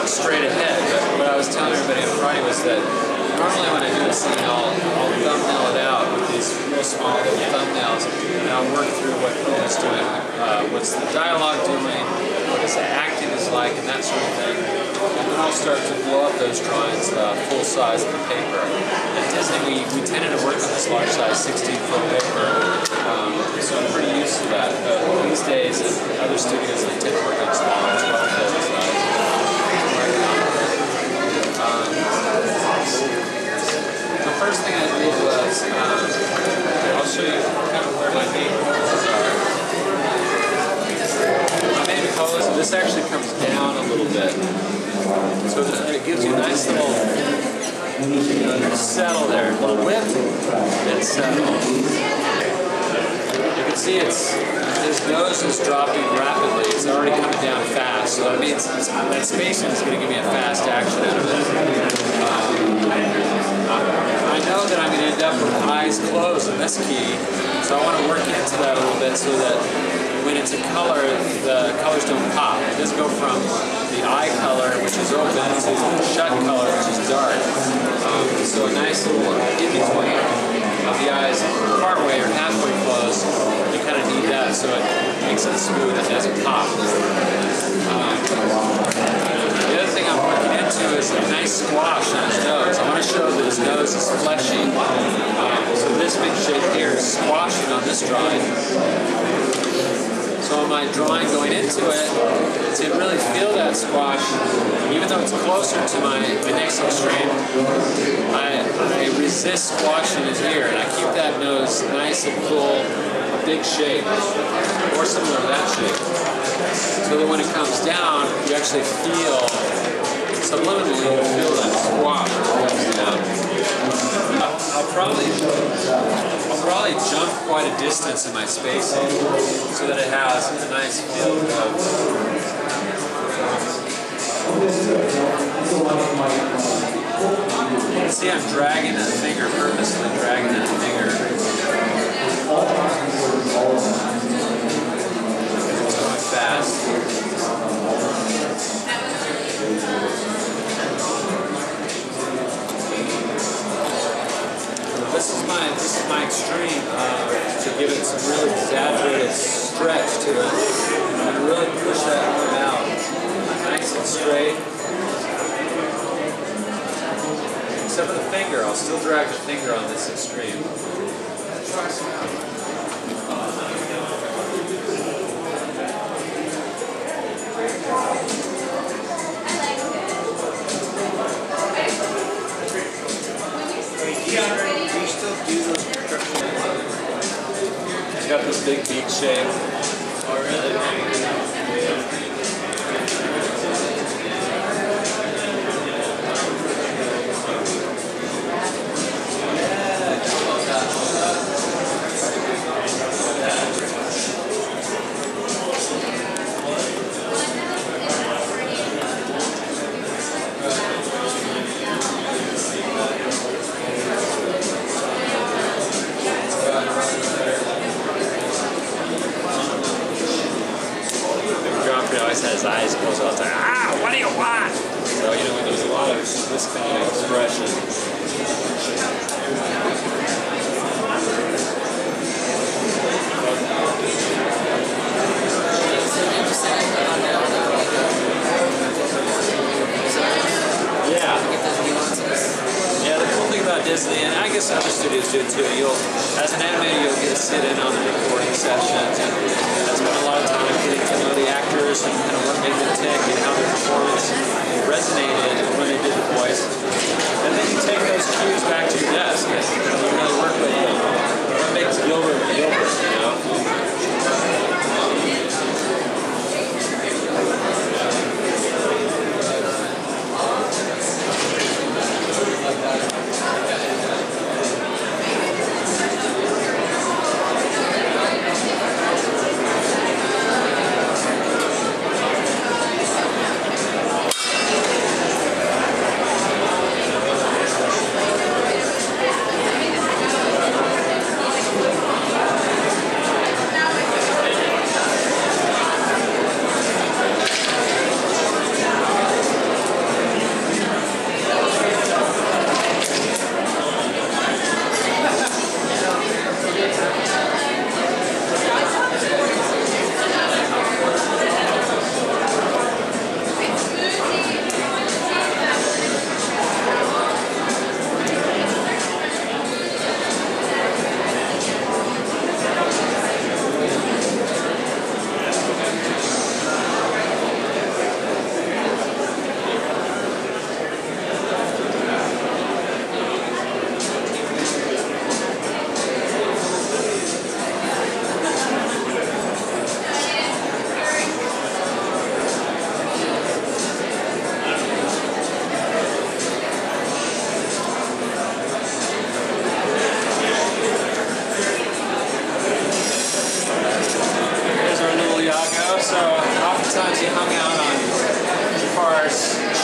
straight ahead. But what I was telling everybody on Friday was that normally when I do a scene, I'll thumbnail it out with these real small little thumbnails, and I'll work through what it's doing, what's the dialogue doing, what the acting is like, and that sort of thing. And then I'll start to blow up those drawings full size on the paper. At Disney, we tended to work on this large size 16-foot paper, so I'm pretty used to that. But these days, at other studios, they tend to work on smaller 12-foot size. The first thing I did was, I'll show you kind of where my main poses are. My main pose, this actually comes down a little bit, so that it gives you a nice little settle there, a little whip and settle. You can see his nose is dropping rapidly. It's already coming down fast, so that means that spacing is going to give me a fast action out of it. I know that I'm going to end up with eyes closed in this key, so I want to work into that a little bit so that when it's a color, the colors don't pop. It doesn't go from the eye color, which is open, to the shut color, which is dark. So a nice little in-between of the eyes partway or halfway closed. You kind of need that so it makes it smooth and doesn't pop. The other thing I'm working into is a nice squash on his nose. I want to show that his nose is fleshy. So this big shape here is squashing on this drawing. So on my drawing going into it, to really feel that squash, even though it's closer to my next extreme, I resist squashing it here, and I keep that nose nice and full, a big shape, or similar to that shape. So that when it comes down, you actually feel, subliminally, you feel that squash when it comes down. I'll probably jump quite a distance in my spacing so that it has a nice feel of. You can see I'm dragging that finger, purposely dragging that finger. It's going fast. This is my extreme to give it some really exaggerated stretch to it. I'm going to really push that arm out nice and straight. Except for the finger, I'll still drag the finger on this extreme. He's got this big beak shape. Oh, really? His eyes closed all the time. Ah, what do you want? So, you know, there's a lot of this kind of expression. Yeah, the cool thing about Disney, and I guess other studios do it too, as an animator, you'll get to sit in on the recording sessions and spend a lot of time getting to know the actors and kind of what made them tick and how their performance resonated when they did the voice. And then you take those cues back to your desk and you really work with what makes Gilbert Gilbert, you know?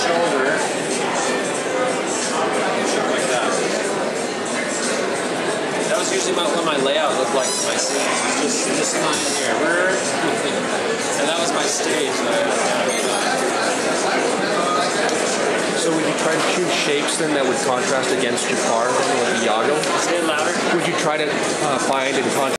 shoulder. Like that. That was usually what my layout looked like for my scenes. It was just this line here. And that was my stage that I So would you try to choose shapes then that would contrast against your car with Iago? Say it louder. Would you try to find and contrast